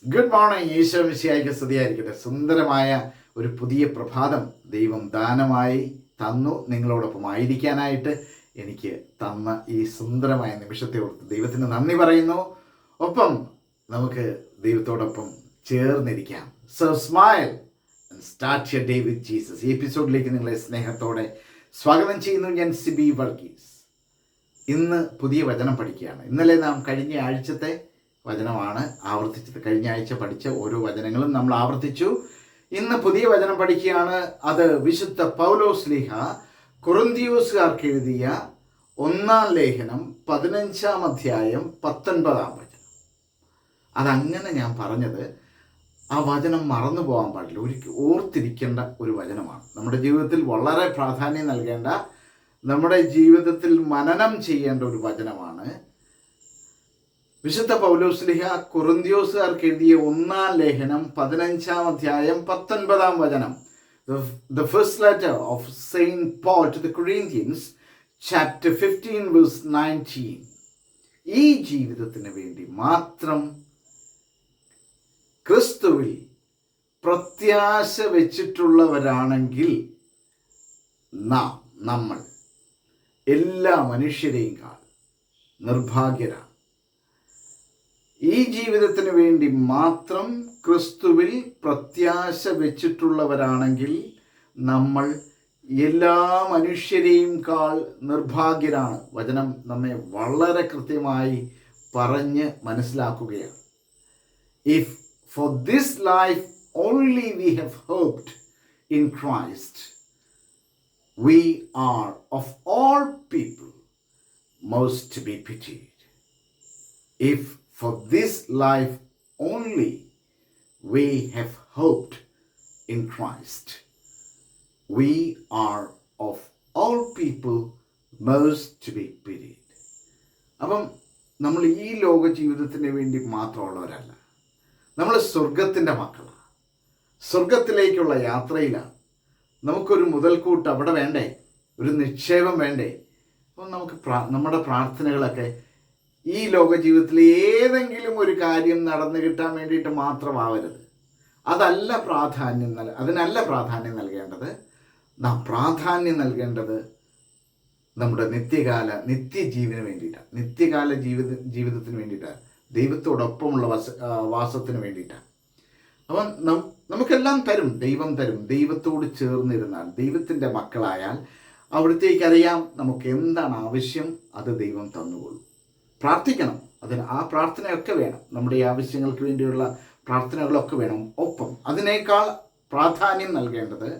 Good morning. Isho മിശിഹായ്ക്ക് സ്തുതിയായിരിക്കട്ടെ. സുന്ദരമായ ഒരു പുതിയ പ്രഭാതം ദൈവം ദാനമായി തന്നു. നിങ്ങളോടൊപ്പം ആയിരിക്കാനായിട്ട് എനിക്ക് തന്ന ഈ സുന്ദരമായ നിമിഷത്തെ ഓർത്ത് ദൈവത്തിന് നന്ദി പറയുന്നു. ഒപ്പം നമുക്ക് ദൈവത്തോടൊപ്പം ചേർന്നിരിക്കാം. So smile and start your day with Jesus. ഈ എപ്പിസോഡിലേക്ക് നിങ്ങളെ സ്നേഹത്തോടെ സ്വാഗതം ചെയ്യുന്നു. ഞാൻ സിബി വർഗീസ്. ഇന്ന് പുതിയ വചനം പഠിക്കുകയാണ്. ഇന്നലെ നാം കഴിഞ്ഞ ആഴ്ചത്തെ വചനമാണ് ആവർത്തിച്ചത്. കഴിഞ്ഞ ആഴ്ച പഠിച്ച ഓരോ വചനങ്ങളും നമ്മൾ ആവർത്തിച്ചു. ഇന്ന് പുതിയ വചനം പഠിക്കുകയാണ്. അത് വിശുദ്ധ പൗലോസ്ലീഹ കൊറിന്തിയോസുകാർക്ക് എഴുതിയ 1-ാം ലേഖനം 15-ാം അധ്യായം 19-ാം വചനം. അതങ്ങനെ ഞാൻ പറഞ്ഞത് ആ വചനം മറന്നു പോകാൻ പാടില്ല, ഒരിക്കൽ ഓർത്തിരിക്കേണ്ട ഒരു വചനമാണ്. നമ്മുടെ ജീവിതത്തിൽ വളരെ പ്രാധാന്യം നൽകേണ്ട, നമ്മുടെ ജീവിതത്തിൽ മനനം ചെയ്യേണ്ട ഒരു വചനമാണ്. വിശുദ്ധ പൗലോസ്ലീഹ കൊറിന്തിയോസുകാർക്ക് എഴുതിയ 1-ാം ലേഖനം 15-ാം അധ്യായം 19-ാം വചനം. The first letter of Saint Paul to the Corinthians, chapter 15, verse 19. ഈ ജീവിതത്തിന് വേണ്ടി മാത്രം ക്രിസ്തുവിൽ പ്രത്യാശ വെച്ചിട്ടുള്ളവരാണെങ്കിൽ നമ്മൾ എല്ലാ മനുഷ്യരെയും നിർഭാഗ്യരാണ്. ഈ ജീവിതത്തിന് വേണ്ടി മാത്രം ക്രിസ്തുവിൽ പ്രത്യാശ വെച്ചിട്ടുള്ളവരാണെങ്കിൽ നമ്മൾ എല്ലാ മനുഷ്യരെയും നിർഭാഗ്യരാണ്. വചനം നമ്മെ വളരെ കൃത്യമായി പറഞ്ഞ് മനസ്സിലാക്കുകയാണ്. If for this life only we have hoped in Christ, we are of all people most to be pitied. If for this life only we have hoped in Christ, we are of all people most to be pitied. അപ്പം നമ്മൾ ഈ ലോക ജീവിതത്തിന് വേണ്ടി മാത്രമുള്ളവരല്ല, നമ്മൾ സ്വർഗത്തിൻ്റെ മക്കളാണ്. സ്വർഗത്തിലേക്കുള്ള യാത്രയിലാണ്. നമുക്കൊരു മുതൽക്കൂട്ട് അവിടെ വേണ്ടേ, ഒരു നിക്ഷേപം വേണ്ടേ. അപ്പം നമുക്ക് നമ്മുടെ പ്രാർത്ഥനകളൊക്കെ ഈ ലോക ജീവിതത്തിൽ ഏതെങ്കിലും ഒരു കാര്യം നടന്നു കിട്ടാൻ വേണ്ടിയിട്ട് മാത്രമാവരുത്. അതിനല്ല പ്രാധാന്യം നൽകേണ്ടത്. നാം പ്രാധാന്യം നൽകേണ്ടത് നമ്മുടെ നിത്യജീവന് വേണ്ടിയിട്ടാണ്. നിത്യകാല ജീവിതത്തിന് വേണ്ടിയിട്ടാണ്. ദൈവത്തോടൊപ്പമുള്ള വാസത്തിന് വേണ്ടിയിട്ടാണ്. അപ്പം നമുക്കെല്ലാം തരും, ദൈവം തരും. ദൈവത്തോട് ചേർന്നിരുന്നാൽ, ദൈവത്തിൻ്റെ മക്കളായാൽ അവിടത്തേക്കറിയാം നമുക്ക് എന്താണ് ആവശ്യം, അത് ദൈവം തന്നുകൊള്ളും. പ്രാർത്ഥിക്കണം, അതിന് ആ പ്രാർത്ഥനയൊക്കെ വേണം. നമ്മുടെ ഈ ആവശ്യങ്ങൾക്ക് വേണ്ടിയുള്ള പ്രാർത്ഥനകളൊക്കെ വേണം. ഒപ്പം അതിനേക്കാൾ പ്രാധാന്യം നൽകേണ്ടത്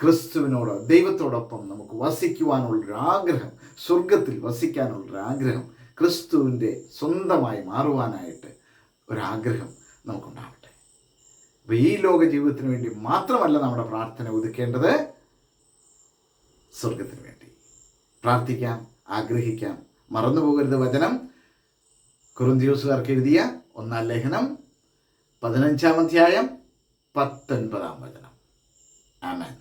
ക്രിസ്തുവിനോട്, ദൈവത്തോടൊപ്പം നമുക്ക് വസിക്കുവാനുള്ളൊരു ആഗ്രഹം, സ്വർഗത്തിൽ വസിക്കാനുള്ളൊരു ആഗ്രഹം, ക്രിസ്തുവിൻ്റെ സ്വന്തമായി മാറുവാനായിട്ട് ഒരാഗ്രഹം നമുക്കുണ്ടാവട്ടെ. അപ്പോൾ ഈ ലോക ജീവിതത്തിന് വേണ്ടി മാത്രമല്ല നമ്മുടെ പ്രാർത്ഥന ഒതുക്കേണ്ടത്, സ്വർഗത്തിന് വേണ്ടി പ്രാർത്ഥിക്കാം, ആഗ്രഹിക്കാം. മറന്നുപോകരുത് വചനം. കൊറിന്തിയോസുകാർക്ക് എഴുതിയ 1-ാം ലേഖനം 15-ാം അധ്യായം 19-ാം വചനം. ആമേൻ.